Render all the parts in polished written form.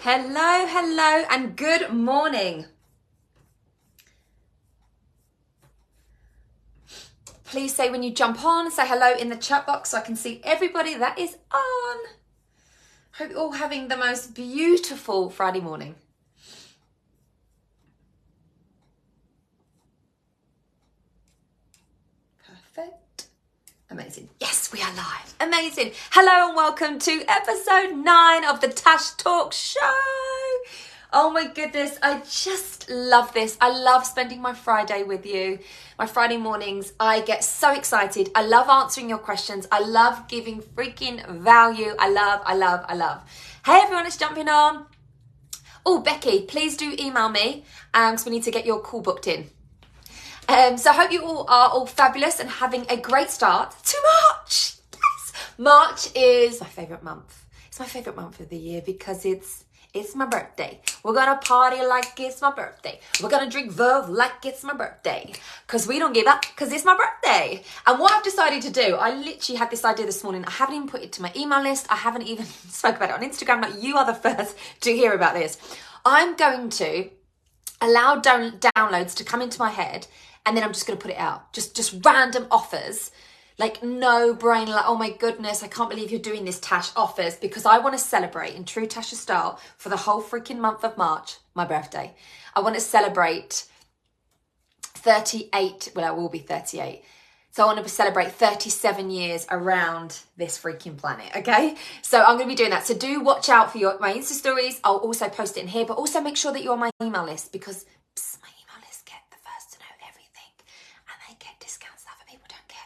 Hello, hello, and good morning. Please say when you jump on, say hello in the chat box so I can see everybody that is on. Hope you're all having the most beautiful Friday morning. Perfect. Amazing. Yes, we are live. Amazing. Hello and welcome to episode 9 of the Tash Talk Show. Oh my goodness, I just love this. I love spending my Friday with you. My Friday mornings, I get so excited. I love answering your questions. I love giving freaking value. I love. Hey everyone, it's jumping on. Oh, Becky, please do email me because we need to get your call booked in. So I hope you all are all fabulous and having a great start to March. Yes. March is my favourite month. It's my favourite month of the year because it's my birthday. We're gonna party like it's my birthday. We're gonna drink Verve like it's my birthday. Because we don't give up because it's my birthday. And what I've decided to do, I literally had this idea this morning. I haven't even put it to my email list. I haven't even spoke about it on Instagram. Like, you are the first to hear about this. I'm going to allow downloads to come into my head, and then I'm just going to put it out. Just random offers. Like, no brain, like, oh my goodness, I can't believe you're doing this, Tash, offers, because I want to celebrate in true Tasha style for the whole freaking month of March, my birthday. I want to celebrate 38, well, I will be 38. So I want to celebrate 37 years around this freaking planet, okay? So I'm going to be doing that. So do watch out for my Insta stories. I'll also post it in here, but also make sure that you're on my email list because my email list get the first to know everything, and they get discounts that other people don't get.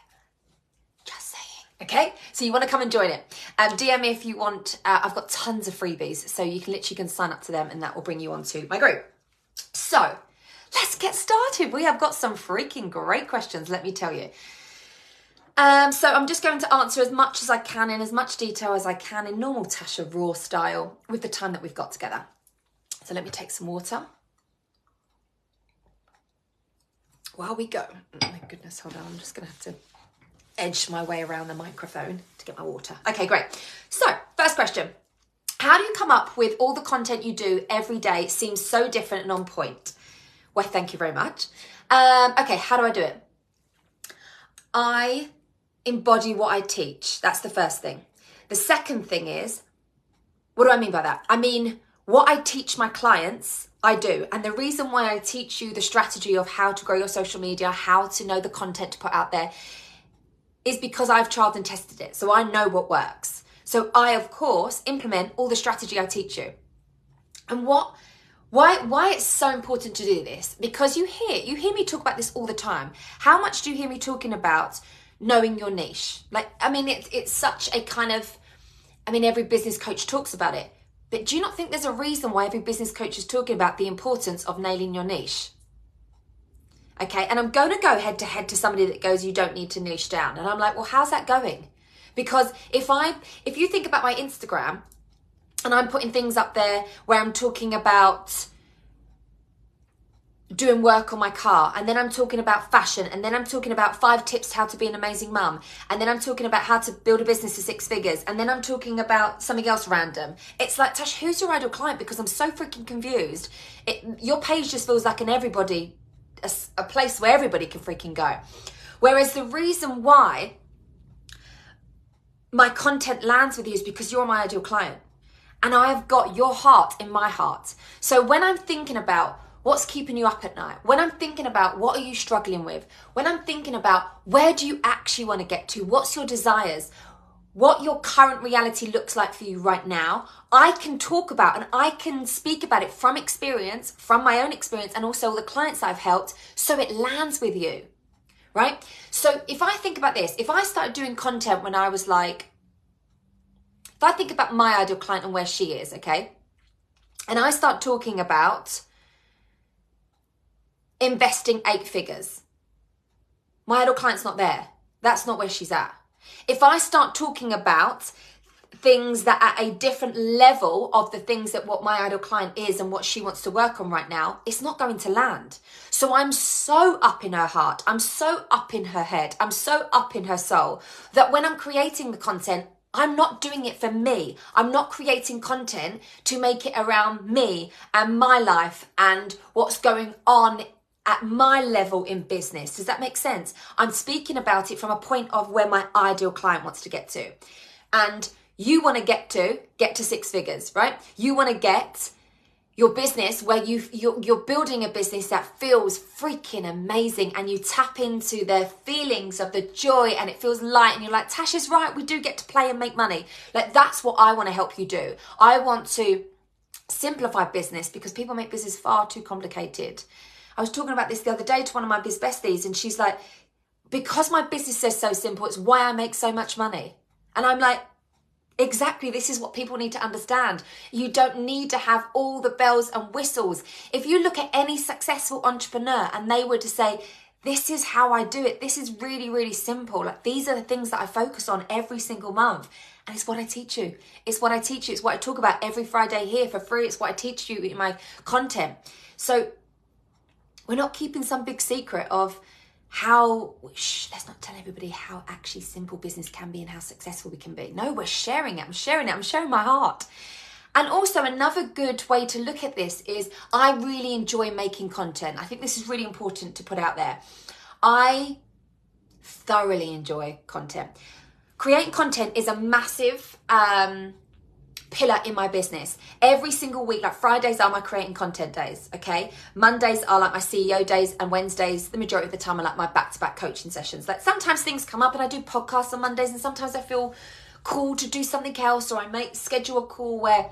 Just saying. Okay, so you want to come and join it. DM me if you want. I've got tons of freebies, so you can literally sign up to them, and that will bring you onto my group. So let's get started. We have got some freaking great questions, let me tell you. So I'm just going to answer as much as I can in as much detail as I can in normal Tasha Raw style with the time that we've got together. So let me take some water. While we go. Oh my goodness, hold on. I'm just going to have to edge my way around the microphone to get my water. Okay, great. So first question. How do you come up with all the content you do every day seems so different and on point? Well, thank you very much. Okay, how do I do it? I embody what I teach. That's the first thing. The second thing is, what do I mean by that? I mean, what I teach my clients, I do. And the reason why I teach you the strategy of how to grow your social media, how to know the content to put out there, is because I've tried and tested it. So I know what works. So I, of course, implement all the strategy I teach you. And why it's so important to do this? Because you hear me talk about this all the time. How much do you hear me talking about knowing your niche? Like, I mean, it's such a kind of, I mean, every business coach talks about it. But do you not think there's a reason why every business coach is talking about the importance of nailing your niche? Okay, and I'm going to go head to head to somebody that goes, you don't need to niche down. And I'm like, well, how's that going? Because if you think about my Instagram, and I'm putting things up there where I'm talking about doing work on my car, and then I'm talking about fashion, and then I'm talking about 5 tips how to be an amazing mum, and then I'm talking about how to build a business to 6 figures, and then I'm talking about something else random. It's like, Tash, who's your ideal client? Because I'm so freaking confused. Your page just feels like a place where everybody can freaking go. Whereas the reason why my content lands with you is because you're my ideal client. And I have got your heart in my heart. So when I'm thinking about what's keeping you up at night, when I'm thinking about what are you struggling with, when I'm thinking about where do you actually want to get to, what's your desires, what your current reality looks like for you right now, I can talk about and I can speak about it from experience, from my own experience, and also the clients I've helped, so it lands with you, right? So if I think about this, if I started doing content when I was like, if I think about my ideal client and where she is, okay, and I start talking about investing 8 figures, my ideal client's not there. That's not where she's at. If I start talking about things that are at a different level of the things that what my ideal client is and what she wants to work on right now, it's not going to land. So I'm so up in her heart. I'm so up in her head. I'm so up in her soul that when I'm creating the content, I'm not doing it for me. I'm not creating content to make it around me and my life and what's going on at my level in business. Does that make sense? I'm speaking about it from a point of where my ideal client wants to get to. And you want to get to 6 figures, right? You want to get your business where you're building a business that feels freaking amazing, and you tap into the feelings of the joy and it feels light, and you're like, Tash is right, we do get to play and make money. Like, that's what I want to help you do. I want to simplify business because people make business far too complicated. I was talking about this the other day to one of my biz besties, and she's like, because my business is so simple, it's why I make so much money. And I'm like, exactly, this is what people need to understand. You don't need to have all the bells and whistles. If you look at any successful entrepreneur and they were to say, this is how I do it, this is really, really simple. Like, these are the things that I focus on every single month. And it's what I teach you. It's what I teach you. It's what I talk about every Friday here for free. It's what I teach you in my content. So we're not keeping some big secret of how, let's not tell everybody how actually simple business can be and how successful we can be. No, we're sharing it. I'm sharing my heart. And also, another good way to look at this is, I really enjoy making content. I think this is really important to put out there. I thoroughly enjoy content. Creating content is a massive pillar in my business. Every single week, like Fridays are my creating content days, okay? Mondays are like my CEO days, and Wednesdays, the majority of the time, are like my back-to-back coaching sessions. Like, sometimes things come up and I do podcasts on Mondays, and sometimes I feel called to do something else, or I may schedule a call where,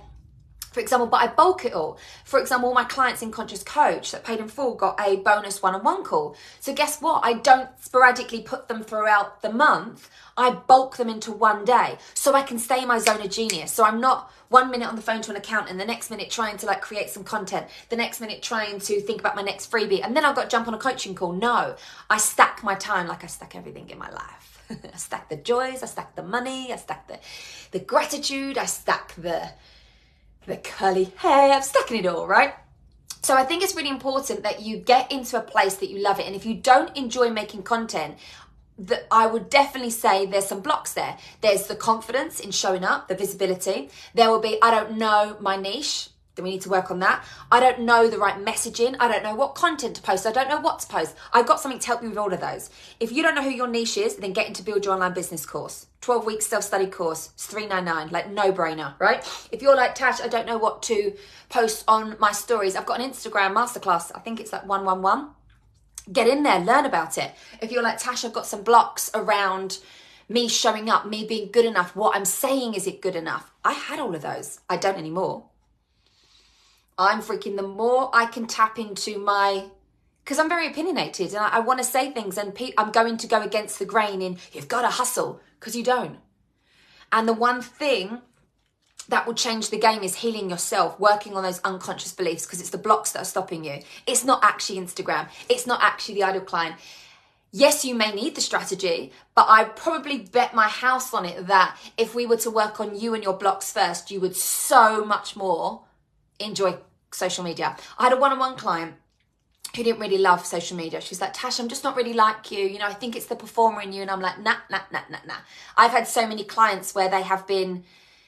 for example, but I bulk it all. For example, all my clients in Conscious Coach that paid in full got a bonus one-on-one call. So guess what? I don't sporadically put them throughout the month. I bulk them into one day so I can stay in my zone of genius. So I'm not 1 minute on the phone to an accountant, the next minute trying to like create some content, the next minute trying to think about my next freebie, and then I've got to jump on a coaching call. No, I stack my time like I stack everything in my life. I stack the joys, I stack the money, I stack the gratitude, I stack the curly hair, I'm stacking it all, right? So I think it's really important that you get into a place that you love it. And if you don't enjoy making content, that I would definitely say there's some blocks there. There's the confidence in showing up, the visibility. There will be, I don't know my niche, then we need to work on that. I don't know the right messaging. I don't know what content to post. I don't know what to post. I've got something to help you with all of those. If you don't know who your niche is, then get into Build Your Online Business course. 12 weeks self-study course. It's $399, like no brainer, right? If you're like, Tash, I don't know what to post on my stories. I've got an Instagram masterclass. I think it's like 111. Get in there, learn about it. If you're like, Tash, I've got some blocks around me showing up, me being good enough. What I'm saying, is it good enough? I had all of those. I don't anymore. I'm freaking, the more I can tap into my, because I'm very opinionated and I want to say things, and I'm going to go against the grain in, you've got to hustle, because you don't. And the one thing that will change the game is healing yourself, working on those unconscious beliefs, because it's the blocks that are stopping you. It's not actually Instagram. It's not actually the ideal client. Yes, you may need the strategy, but I probably bet my house on it that if we were to work on you and your blocks first, you would so much more enjoy social media. I had a one-on-one client who didn't really love social media. She's like, Tash, I'm just not really like you. You know, I think it's the performer in you. And I'm like, nah. I've had so many clients where they have been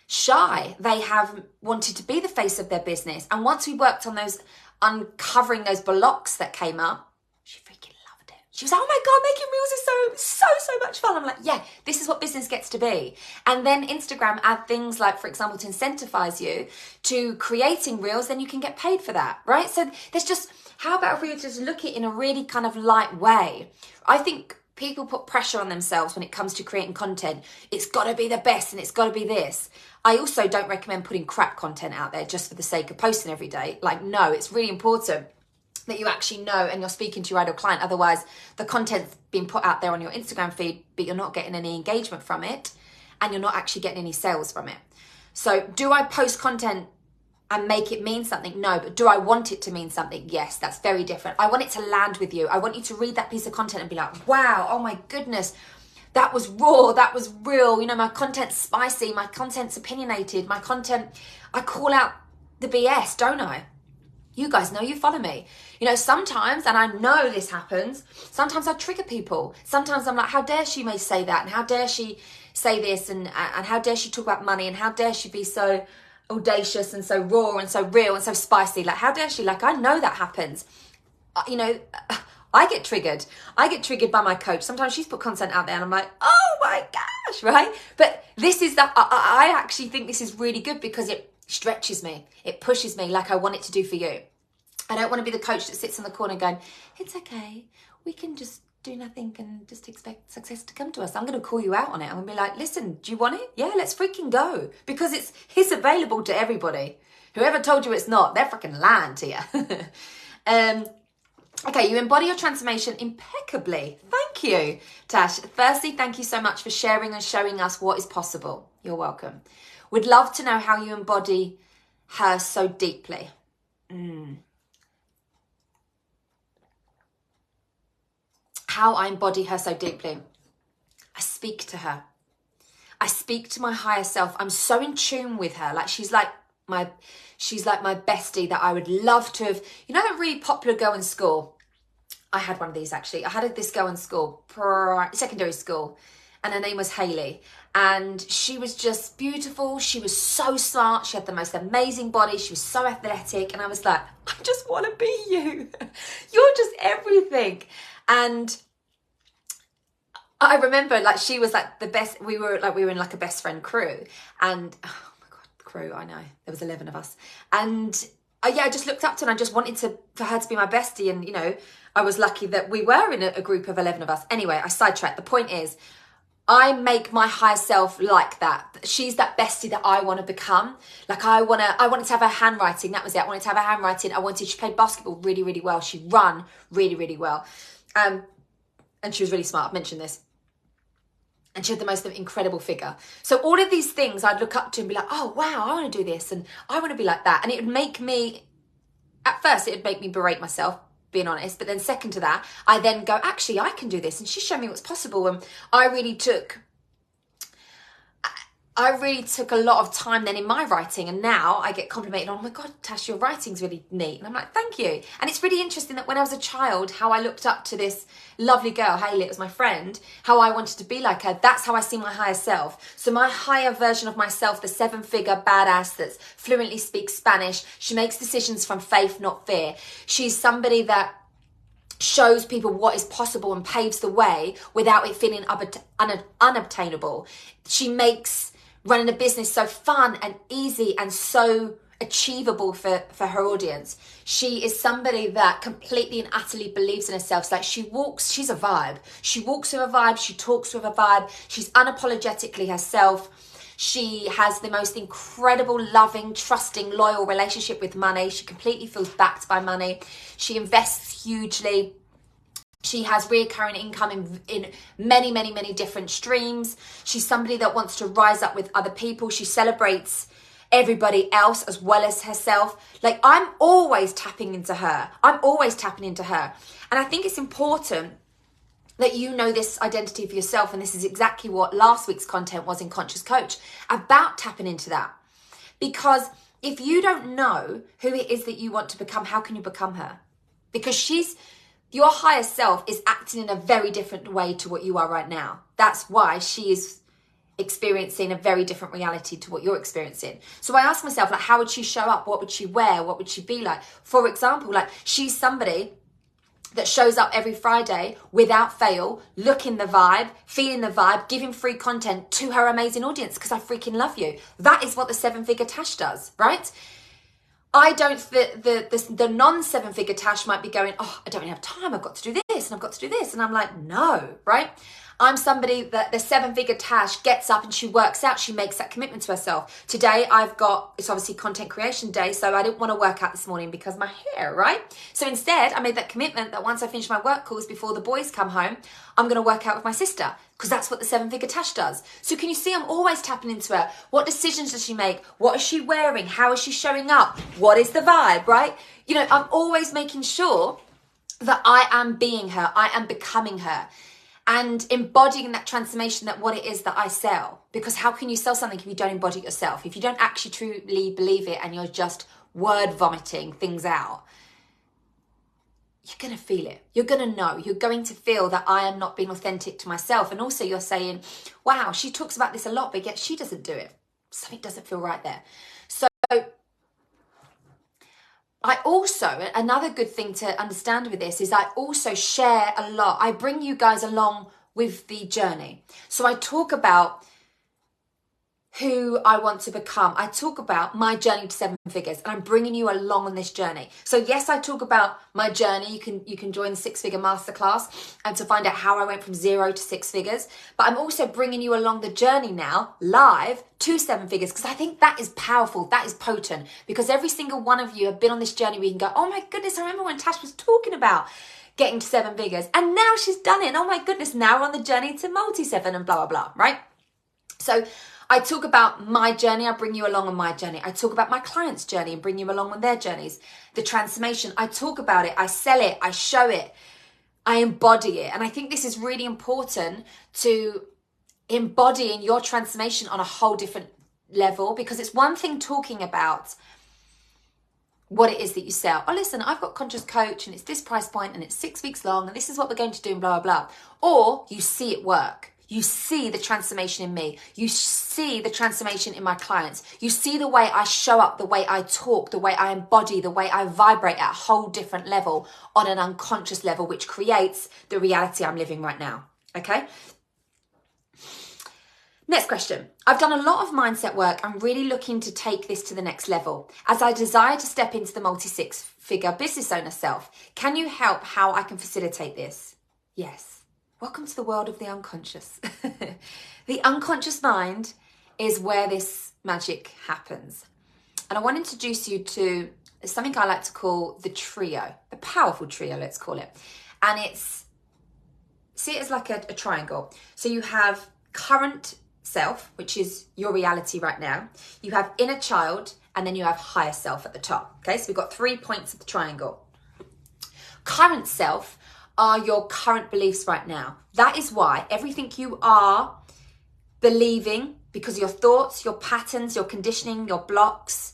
shy. They have wanted to be the face of their business. And once we worked on those, uncovering those blocks that came up, she freaking loved it. She was like, oh my God, making reels is so much fun. I'm like, yeah, this is what business gets to be. And then Instagram add things like, for example, to incentivize you to creating reels, then you can get paid for that, right? So there's just, how about if we just look at it in a really kind of light way? I think people put pressure on themselves when it comes to creating content. It's got to be the best and it's got to be this. I also don't recommend putting crap content out there just for the sake of posting every day. Like, no, it's really important that you actually know and you're speaking to your ideal client. Otherwise, the content's being put out there on your Instagram feed, but you're not getting any engagement from it and you're not actually getting any sales from it. So do I post content and make it mean something? No. But do I want it to mean something? Yes, that's very different. I want it to land with you. I want you to read that piece of content and be like, wow, oh my goodness, that was raw, that was real. You know, my content's spicy, my content's opinionated, my content, I call out the BS, don't I? You guys know, you follow me. You know, sometimes, and I know this happens, sometimes I trigger people. Sometimes I'm like, how dare she may say that? And how dare she say this, and how dare she talk about money, and how dare she be so audacious and so raw and so real and so spicy. Like, how dare she? Like, I know that happens. You know, I get triggered. I get triggered by my coach. Sometimes she's put content out there and I'm like, oh my gosh, right? But this is that, I actually think this is really good because it stretches me. It pushes me like I want it to do for you. I don't want to be the coach that sits in the corner going, it's okay, we can just do nothing and just expect success to come to us. I'm going to call you out on it. I'm going to be like, listen, do you want it? Yeah, let's freaking go. Because it's available to everybody. Whoever told you it's not, they're freaking lying to you. Okay, you embody your transformation impeccably. Thank you, Tash. Firstly, thank you so much for sharing and showing us what is possible. You're welcome. Would love to know how you embody her so deeply. How I embody her so deeply. I speak to her. I speak to my higher self. I'm so in tune with her. Like she's like my bestie that I would love to have. You know that really popular girl in school? I had one of these actually. I had this girl in school, secondary school, and her name was Hayley. And she was just beautiful. She was so smart. She had the most amazing body. She was so athletic. And I was like, I just want to be you. You're just everything. And I remember like she was like the best. We were in like a best friend crew. And oh my God, crew, I know. There was 11 of us. And I just looked up to her and I just wanted for her to be my bestie. And, you know, I was lucky that we were in a group of 11 of us. Anyway, I sidetracked. The point is, I make my higher self like that. She's that bestie that I want to become. Like I wanted to have her handwriting. That was it. I wanted to have her handwriting. She played basketball really, really well. She'd run really, really well. And she was really smart. I've mentioned this. And she had the most incredible figure. So all of these things I'd look up to and be like, oh, wow, I want to do this. And I want to be like that. And it would make me, at first, it would make me berate myself, being honest. But then second to that, I then go, actually, I can do this. And she showed me what's possible. And I really took a lot of time then in my writing. And now I get complimented on, oh my God, Tash, your writing's really neat. And I'm like, thank you. And it's really interesting that when I was a child, how I looked up to this lovely girl, Hayley, it was my friend, how I wanted to be like her. That's how I see my higher self. So my higher version of myself, the 7-figure badass that fluently speaks Spanish, she makes decisions from faith, not fear. She's somebody that shows people what is possible and paves the way without it feeling unobtainable. She makes running a business so fun and easy and so achievable for her audience. She is somebody that completely and utterly believes in herself. So like she's a vibe. She walks with a vibe. She talks with a vibe. She's unapologetically herself. She has the most incredible, loving, trusting, loyal relationship with money. She completely feels backed by money. She invests hugely. She has recurring income in many, many, many different streams. She's somebody that wants to rise up with other people. She celebrates everybody else as well as herself. Like I'm always tapping into her. And I think it's important that you know this identity for yourself. And this is exactly what last week's content was in Conscious Coach, about tapping into that. Because if you don't know who it is that you want to become, how can you become her? Because your higher self is acting in a very different way to what you are right now. That's why she is experiencing a very different reality to what you're experiencing. So I ask myself, like, how would she show up? What would she wear? What would she be like? For example, like she's somebody that shows up every Friday without fail, looking the vibe, feeling the vibe, giving free content to her amazing audience because I freaking love you. That is what the 7-figure Tash does, right? I don't, the non-7-figure Tash might be going, oh, I don't really have time. I've got to do this and I've got to do this. And I'm like, no, right? I'm somebody that the 7-figure Tash gets up and she works out. She makes that commitment to herself. Today it's obviously content creation day. So I didn't want to work out this morning because my hair, right? So instead I made that commitment that once I finish my work calls before the boys come home, I'm going to work out with my sister because that's what the 7-figure Tash does. So can you see I'm always tapping into her? What decisions does she make? What is she wearing? How is she showing up? What is the vibe, right? You know, I'm always making sure that I am being her. I am becoming her. And embodying that transformation, that what it is that I sell. Because how can you sell something if you don't embody it yourself? If you don't actually truly believe it and you're just word vomiting things out, you're going to feel it. You're going to know. You're going to feel that I am not being authentic to myself. And also you're saying, wow, she talks about this a lot, but yet she doesn't do it. Something doesn't feel right there. So I also, another good thing to understand with this is I also share a lot. I bring you guys along with the journey. So I talk about who I want to become. I talk about my journey to 7 figures, and I'm bringing you along on this journey. So yes, I talk about my journey. You can join the 6-figure masterclass and to find out how I went from 0 to 6 figures. But I'm also bringing you along the journey now, live, to 7 figures, because I think that is powerful. That is potent, because every single one of you have been on this journey where you can go, oh my goodness, I remember when Tash was talking about getting to 7 figures, and now she's done it. And oh my goodness, now we're on the journey to multi-7 and blah, blah, blah, right? So I talk about my journey, I bring you along on my journey. I talk about my clients' journey and bring you along on their journeys. The transformation, I talk about it, I sell it, I show it, I embody it. And I think this is really important to embody in your transformation on a whole different level, because it's one thing talking about what it is that you sell. Oh, listen, I've got Conscious Coach and it's this price point and it's 6 weeks long and this is what we're going to do and blah, blah, blah. Or you see it work. You see the transformation in me. You see the transformation in my clients. You see the way I show up, the way I talk, the way I embody, the way I vibrate at a whole different level on an unconscious level, which creates the reality I'm living right now. Okay? Next question. I've done a lot of mindset work. I'm really looking to take this to the next level. As I desire to step into the multi-6-figure business owner self, can you help how I can facilitate this? Yes. Welcome to the world of the unconscious. The unconscious mind is where this magic happens. And I want to introduce you to something I like to call the trio, the powerful trio, let's call it. And see it as like a triangle. So you have current self, which is your reality right now. You have inner child, and then you have higher self at the top. Okay, so we've got 3 points of the triangle. Current self are your current beliefs right now. That is why everything you are believing, because of your thoughts, your patterns, your conditioning, your blocks,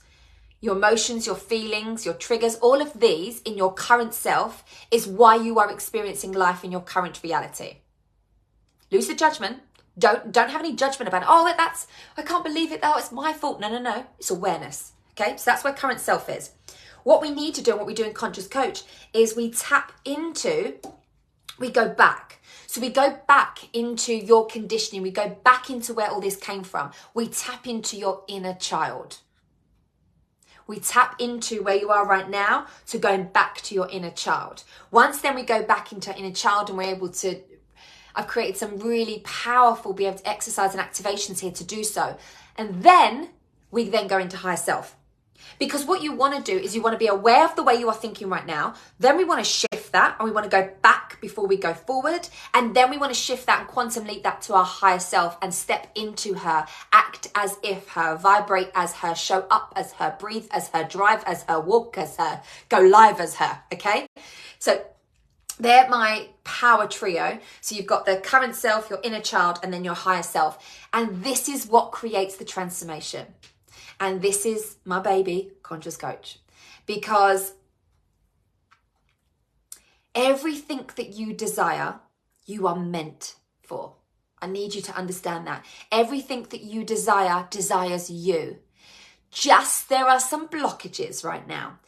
your emotions, your feelings, your triggers, all of these in your current self is why you are experiencing life in your current reality. Lose the judgment. Don't have any judgment about it. Oh, I can't believe it. Oh, it's my fault. No. It's awareness. Okay, so that's where current self is. What we need to do and what we do in Conscious Coach is we go back. So we go back into your conditioning. We go back into where all this came from. We tap into your inner child. We tap into where you are right now to going back to your inner child. Once then we go back into inner child and we're able to, I've created some really powerful, be able to exercise and activations here to do so. And then we then go into higher self. Because what you want to do is you want to be aware of the way you are thinking right now. Then we want to shift that and we want to go back before we go forward. And then we want to shift that and quantum leap that to our higher self and step into her, act as if her, vibrate as her, show up as her, breathe as her, drive as her, walk as her, go live as her. Okay? So they're my power trio. So you've got the current self, your inner child, and then your higher self. And this is what creates the transformation. And this is my baby, Conscious Coach, because everything that you desire, you are meant for. I need you to understand that. Everything that you desire, desires you. Just there are some blockages right now.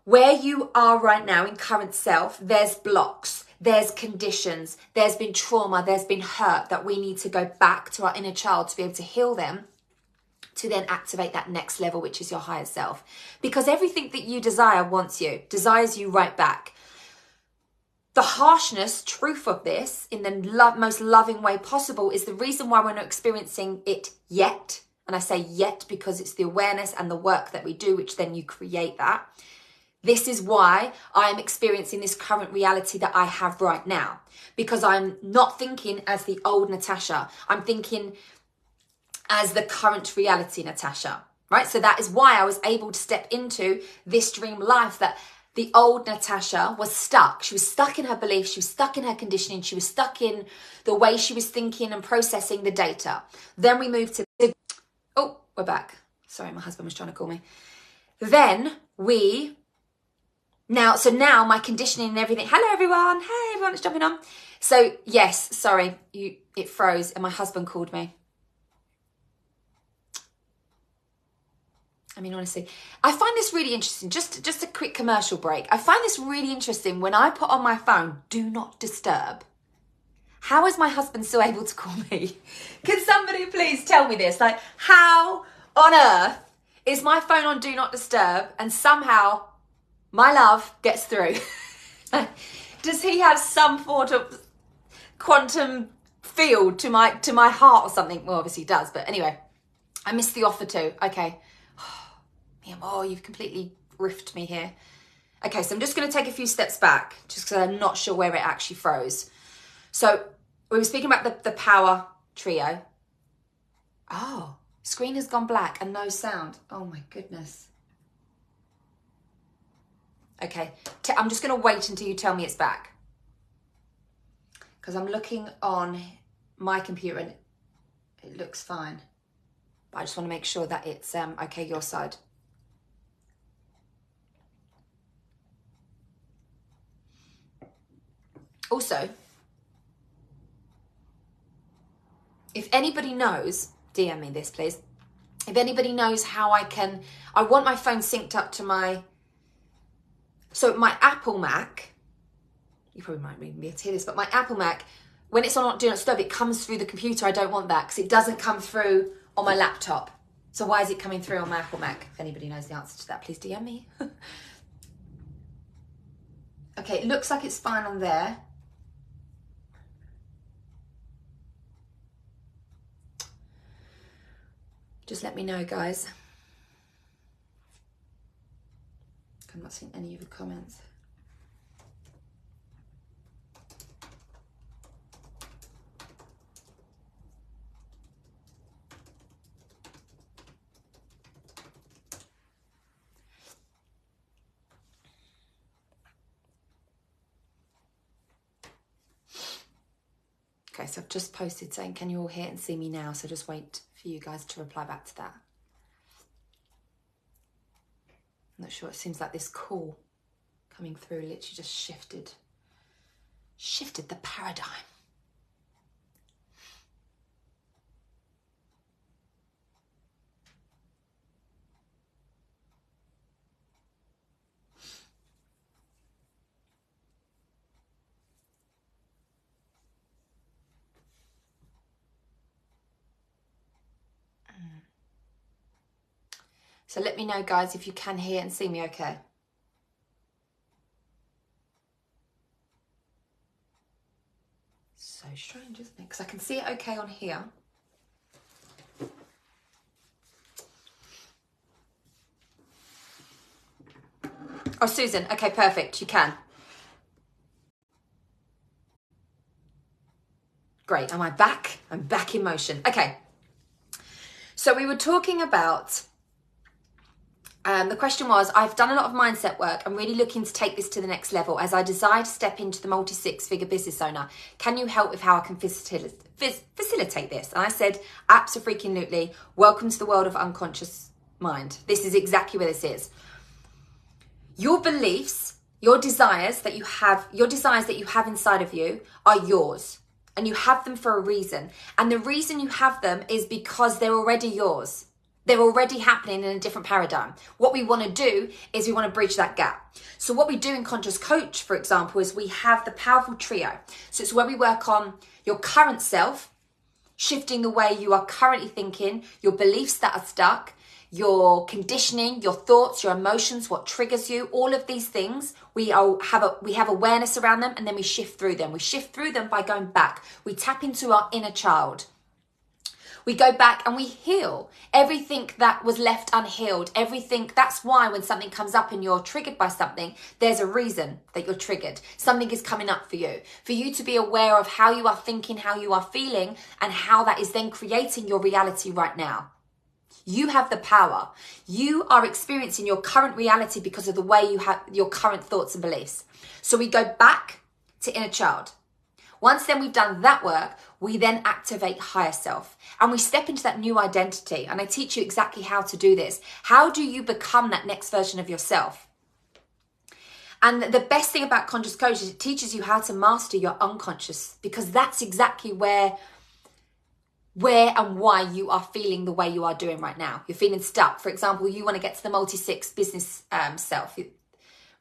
Where you are right now in current self, there's blocks, there's conditions, there's been trauma, there's been hurt that we need to go back to our inner child to be able to heal them, to then activate that next level, which is your higher self. Because everything that you desire wants you, desires you right back. The harshness, truth of this, in the most loving way possible, is the reason why we're not experiencing it yet. And I say yet because it's the awareness and the work that we do, which then you create that. This is why I'm experiencing this current reality that I have right now. Because I'm not thinking as the old Natasha. I'm thinking as the current reality, Natasha, right? So that is why I was able to step into this dream life that the old Natasha was stuck. She was stuck in her beliefs. She was stuck in her conditioning. She was stuck in the way she was thinking and processing the data. Then we moved to, oh, we're back. Sorry, my husband was trying to call me. Then we Now my conditioning and everything. Hello everyone. Hey everyone that's jumping on. So yes, sorry, it froze and my husband called me. I mean, honestly, I find this really interesting. Just a quick commercial break. I find this really interesting when I put on my phone, do not disturb. How is my husband still able to call me? Can somebody please tell me this? Like, how on earth is my phone on do not disturb and somehow my love gets through? Does he have some sort of quantum field to my heart or something? Well, obviously he does, but anyway, I missed the offer too. Okay. Oh, you've completely riffed me here. Okay, so I'm just going to take a few steps back just because I'm not sure where it actually froze. So we were speaking about the power trio. Oh, screen has gone black and no sound. Oh my goodness. Okay, I'm just going to wait until you tell me it's back. Because I'm looking on my computer and it looks fine. But I just want to make sure that it's okay your side. Also, if anybody knows, DM me this please. If anybody knows how I want my phone synced up to my Apple Mac, you probably might even be able to hear this, but my Apple Mac, when it's on Do Not Disturb, it comes through the computer. I don't want that because it doesn't come through on my laptop. So why is it coming through on my Apple Mac? If anybody knows the answer to that, please DM me. Okay, it looks like it's fine on there. Just let me know, guys. I'm not seeing any of the comments. Okay, so I've just posted saying, can you all hear and see me now? So just wait for you guys to reply back to that. I'm not sure, it seems like this call coming through literally just shifted the paradigm. So let me know, guys, if you can hear and see me okay. So strange, isn't it? Because I can see it okay on here. Oh, Susan. Okay, perfect. You can. Great. Am I back? I'm back in motion. Okay. So we were talking about... the question was, I've done a lot of mindset work. I'm really looking to take this to the next level as I desire to step into the multi-six-figure business owner. Can you help with how I can facilitate this? And I said, abso-freaking-lutely. Welcome to the world of unconscious mind. This is exactly where this is. Your beliefs, your desires that you have inside of you are yours. And you have them for a reason. And the reason you have them is because they're already yours. They're already happening in a different paradigm. What we want to do is we want to bridge that gap. So what we do in Conscious Coach, for example, is we have the powerful trio. So it's where we work on your current self, shifting the way you are currently thinking, your beliefs that are stuck, your conditioning, your thoughts, your emotions, what triggers you, all of these things, we have awareness around them, and then we shift through them. We shift through them by going back. We tap into our inner child. We go back and we heal everything that was left unhealed, everything. That's why when something comes up and you're triggered by something, there's a reason that you're triggered. Something is coming up for you to be aware of how you are thinking, how you are feeling, and how that is then creating your reality right now. You have the power. You are experiencing your current reality because of the way you have your current thoughts and beliefs. So we go back to inner child. Once then we've done that work, we then activate higher self and we step into that new identity. And I teach you exactly how to do this. How do you become that next version of yourself? And the best thing about Conscious Coach is it teaches you how to master your unconscious, because that's exactly where and why you are feeling the way you are doing right now. You're feeling stuck. For example, you want to get to the multi-six business self,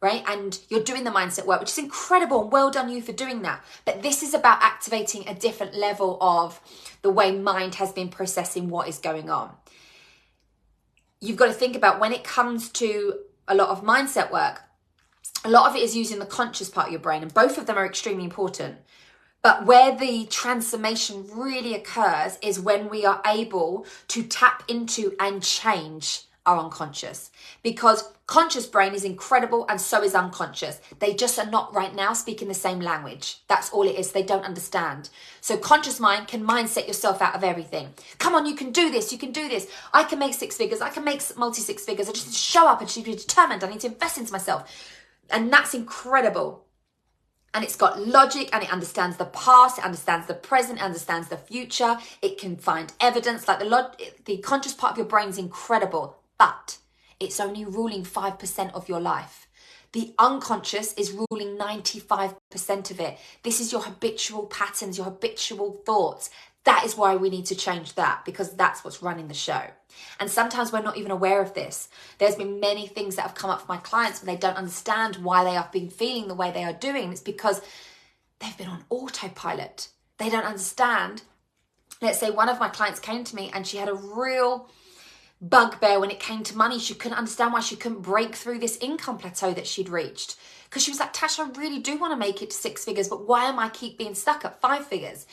right? And you're doing the mindset work, which is incredible, and well done you for doing that. But this is about activating a different level of the way mind has been processing what is going on. You've got to think about, when it comes to a lot of mindset work, a lot of it is using the conscious part of your brain, and both of them are extremely important. But where the transformation really occurs is when we are able to tap into and change our unconscious. Because conscious brain is incredible, and so is unconscious. They just are not right now speaking the same language. That's all it is. They don't understand. So conscious mind can mindset yourself out of everything. Come on, you can do this. You can do this. I can make six figures. I can make multi-six figures. I just need to show up and just be determined. I need to invest into myself. And that's incredible. And it's got logic, and it understands the past, it understands the present, it understands the future. It can find evidence. Like the conscious part of your brain is incredible, but it's only ruling 5% of your life. The unconscious is ruling 95% of it. This is your habitual patterns, your habitual thoughts. That is why we need to change that, because that's what's running the show. And sometimes we're not even aware of this. There's been many things that have come up for my clients when they don't understand why they have been feeling the way they are doing. It's because they've been on autopilot. They don't understand. Let's say one of my clients came to me and she had a real bugbear when it came to money. She couldn't understand why she couldn't break through this income plateau that she'd reached. Because she was like, Tash, I really do want to make it to 6 figures, but why am I keep being stuck at 5 figures?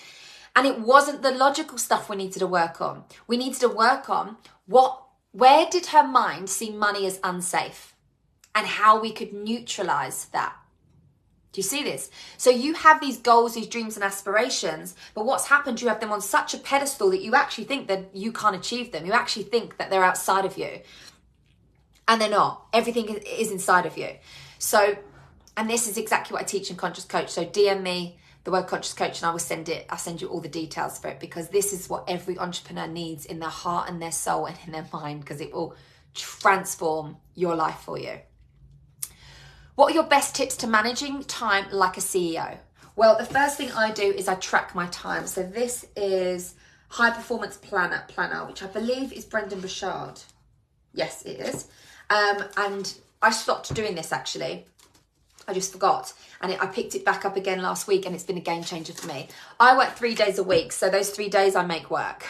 And it wasn't the logical stuff we needed to work on. We needed to work on where did her mind see money as unsafe, and how we could neutralize that. Do you see this? So you have these goals, these dreams and aspirations, but what's happened, you have them on such a pedestal that you actually think that you can't achieve them. You actually think that they're outside of you, and they're not. Everything is inside of you. So, and this is exactly what I teach in Conscious Coach. So DM me the word Conscious Coach, and I'll send you all the details for it, because this is what every entrepreneur needs in their heart and their soul and in their mind, because it will transform your life for you. What are your best tips to managing time like a CEO? Well, the first thing I do is I track my time. So this is High Performance Planner, which I believe is Brendan Burchard. Yes, it is. And I stopped doing this actually. I just forgot, and I picked it back up again last week, and it's been a game changer for me. I work 3 days a week, so those 3 days I make work,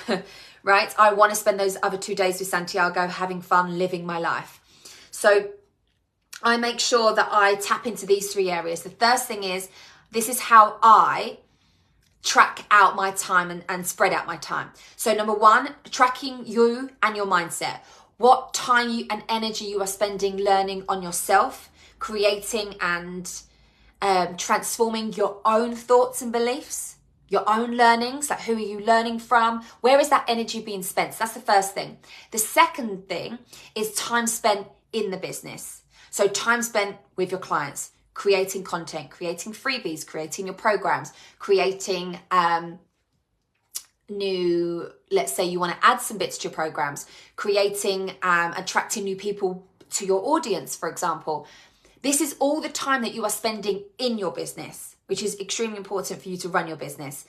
right? I want to spend those other 2 days with Santiago having fun, living my life. So I make sure that I tap into these 3 areas. The first thing is, this is how I track out my time and spread out my time. So number 1, tracking you and your mindset. What time and energy you are spending learning on yourself, creating and transforming your own thoughts and beliefs, your own learnings. Like, who are you learning from? Where is that energy being spent? So that's the first thing. The second thing is time spent in the business. So time spent with your clients, creating content, creating freebies, creating your programs, creating new, let's say you want to add some bits to your programs, creating, attracting new people to your audience, for example. This is all the time that you are spending in your business, which is extremely important for you to run your business.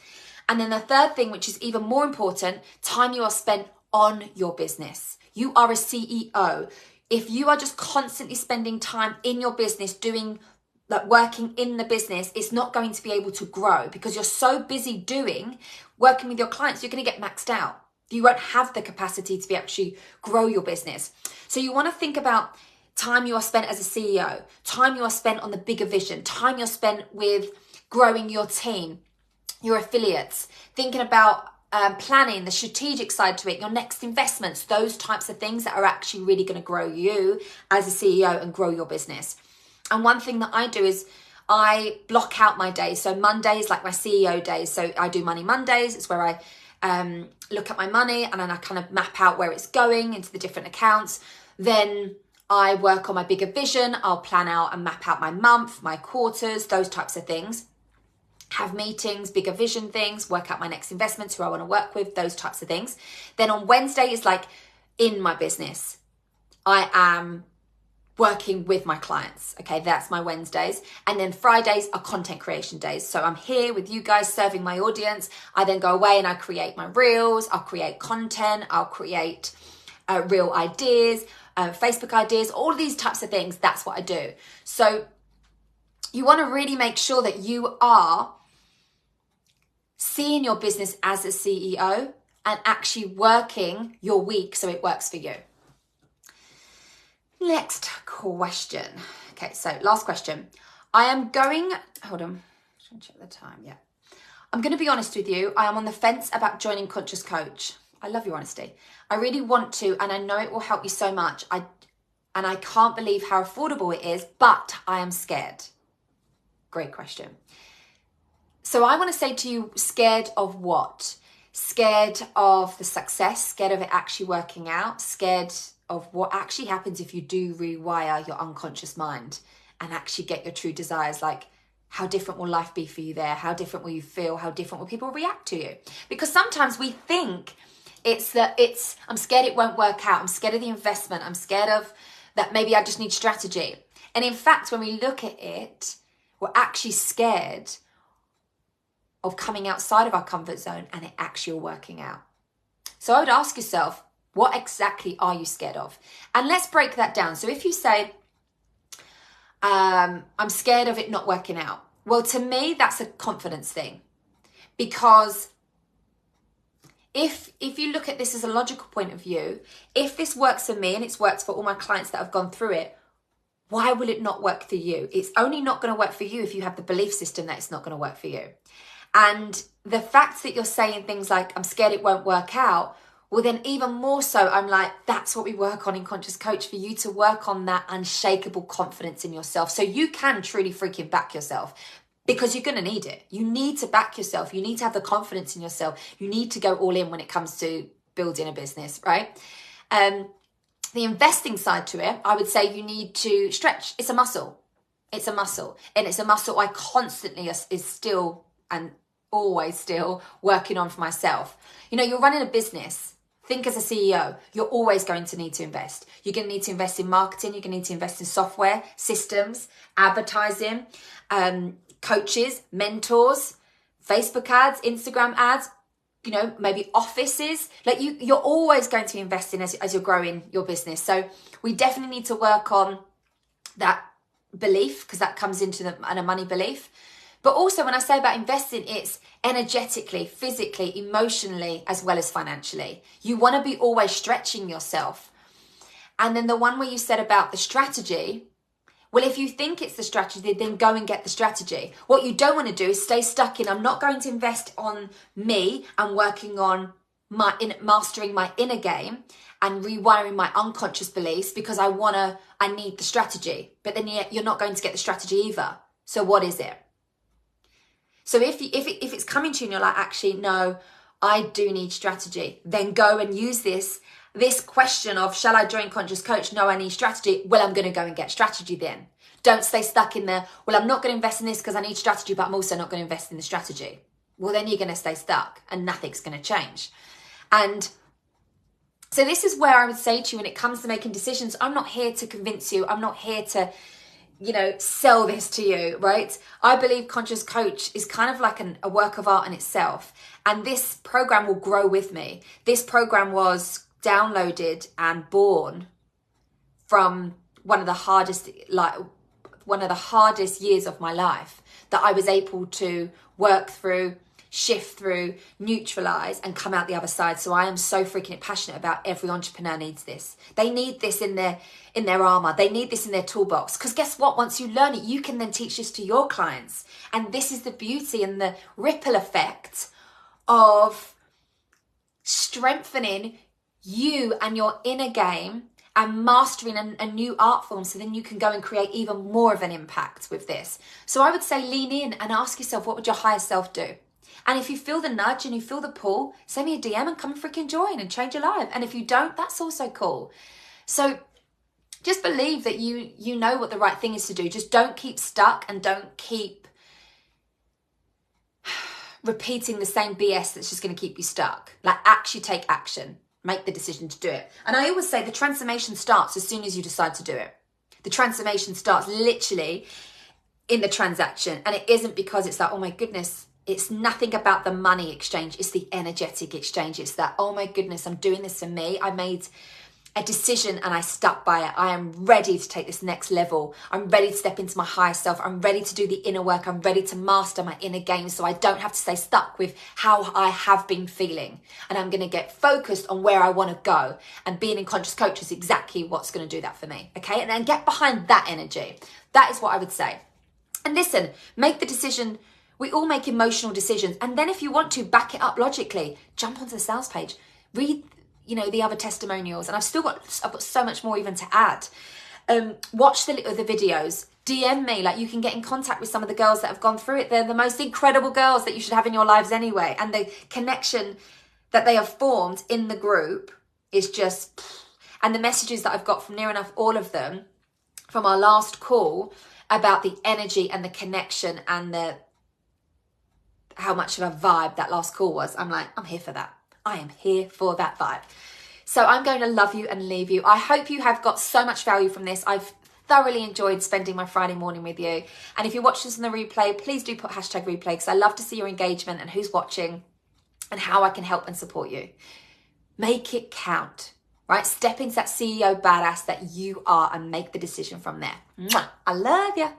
And then the third thing, which is even more important, time you are spent on your business. You are a CEO. If you are just constantly spending time in your business, doing like working in the business, it's not going to be able to grow, because you're so busy working with your clients, you're going to get maxed out. You won't have the capacity to be actually grow your business. So you want to think about time you are spent as a CEO, time you are spent on the bigger vision, time you're spent with growing your team, your affiliates, thinking about planning, the strategic side to it, your next investments, those types of things that are actually really going to grow you as a CEO and grow your business. And one thing that I do is I block out my days. So Monday is like my CEO days. So I do Money Mondays. It's where I look at my money, and then I kind of map out where it's going into the different accounts. Then I work on my bigger vision. I'll plan out and map out my month, my quarters, those types of things. Have meetings, bigger vision things, work out my next investments, who I want to work with, those types of things. Then on Wednesday is like in my business. I am working with my clients. Okay, that's my Wednesdays. And then Fridays are content creation days. So I'm here with you guys serving my audience. I then go away and I create my reels, I'll create content, I'll create reel ideas, Facebook ideas, all of these types of things. That's what I do. So you want to really make sure that you are seeing your business as a CEO and actually working your week so it works for you. Next question. Okay, so last question. Hold on, I'm trying to check the time. Yeah. I'm going to be honest with you. I am on the fence about joining Conscious Coach. I love your honesty. I really want to, and I know it will help you so much. And I can't believe how affordable it is, but I am scared. Great question. So I want to say to you, scared of what? Scared of the success, scared of it actually working out, scared of what actually happens if you do rewire your unconscious mind and actually get your true desires. Like, how different will life be for you there? How different will you feel? How different will people react to you? Because sometimes we think I'm scared it won't work out. I'm scared of the investment. I'm scared of that maybe I just need strategy. And in fact, when we look at it, we're actually scared of coming outside of our comfort zone and it actually working out. So I would ask yourself, what exactly are you scared of? And let's break that down. So if you say, I'm scared of it not working out. Well, to me, that's a confidence thing. Because if you look at this as a logical point of view, if this works for me and it's worked for all my clients that have gone through it, why will it not work for you? It's only not going to work for you if you have the belief system that it's not going to work for you. And the fact that you're saying things like, I'm scared it won't work out, well, then even more so, I'm like, that's what we work on in Conscious Coach, for you to work on that unshakable confidence in yourself so you can truly freaking back yourself, because you're going to need it. You need to back yourself. You need to have the confidence in yourself. You need to go all in when it comes to building a business, right? The investing side to it, I would say you need to stretch. It's a muscle. It's a muscle. And it's a muscle I constantly is still and always still working on for myself. You know, you're running a business. Think as a CEO, you're always going to need to invest. You're going to need to invest in marketing. You're going to need to invest in software, systems, advertising, coaches, mentors, Facebook ads, Instagram ads, you know, maybe offices. Like you're always going to be investing as you're growing your business. So we definitely need to work on that belief, because that comes into a money belief. But also when I say about investing, it's energetically, physically, emotionally, as well as financially. You want to be always stretching yourself. And then the one where you said about the strategy, well, if you think it's the strategy, then go and get the strategy. What you don't want to do is stay stuck in, I'm not going to invest on me and working on mastering my inner game and rewiring my unconscious beliefs because I need the strategy. But then you're not going to get the strategy either. So what is it? So if it's coming to you and you're like, actually, no, I do need strategy, then go and use this question of, shall I join Conscious Coach? No, I need strategy. Well, I'm going to go and get strategy then. Don't stay stuck in there. Well, I'm not going to invest in this because I need strategy, but I'm also not going to invest in the strategy. Well, then you're going to stay stuck and nothing's going to change. And so this is where I would say to you, when it comes to making decisions, I'm not here to convince you. I'm not here to sell this to you, right? I believe Conscious Coach is kind of like a work of art in itself. And this program will grow with me. This program was downloaded and born from one of the hardest years of my life that I was able to work through, shift through, neutralize, and come out the other side. So I am so freaking passionate about every entrepreneur needs this. They need this in their armor. They need this in their toolbox. Because guess what? Once you learn it, you can then teach this to your clients. And this is the beauty and the ripple effect of strengthening you and your inner game and mastering a new art form, so then you can go and create even more of an impact with this. So I would say lean in and ask yourself, what would your higher self do? And if you feel the nudge and you feel the pull, send me a DM and come and freaking join and change your life. And if you don't, that's also cool. So just believe that you know what the right thing is to do. Just don't keep stuck and don't keep repeating the same BS that's just going to keep you stuck. Like, actually take action. Make the decision to do it. And I always say the transformation starts as soon as you decide to do it. The transformation starts literally in the transaction. And it isn't because it's like, oh my goodness, it's nothing about the money exchange. It's the energetic exchange. It's that, oh my goodness, I'm doing this for me. I made a decision and I stuck by it. I am ready to take this next level. I'm ready to step into my higher self. I'm ready to do the inner work. I'm ready to master my inner game so I don't have to stay stuck with how I have been feeling. And I'm going to get focused on where I want to go. And being in Conscious Coach is exactly what's going to do that for me. Okay. And then get behind that energy. That is what I would say. And listen, make the decision. We all make emotional decisions. And then if you want to back it up logically, jump onto the sales page, read, the other testimonials. And I've got so much more even to add. Watch the videos, DM me, like you can get in contact with some of the girls that have gone through it. They're the most incredible girls that you should have in your lives anyway. And the connection that they have formed in the group is just, and the messages that I've got from near enough all of them from our last call about the energy and the connection and how much of a vibe that last call was. I'm like, I'm here for that. I am here for that vibe. So I'm going to love you and leave you. I hope you have got so much value from this. I've thoroughly enjoyed spending my Friday morning with you. And if you watch this on the replay, please do put #replay because I love to see your engagement and who's watching and how I can help and support you. Make it count, right? Step into that CEO badass that you are and make the decision from there. Mwah. I love you.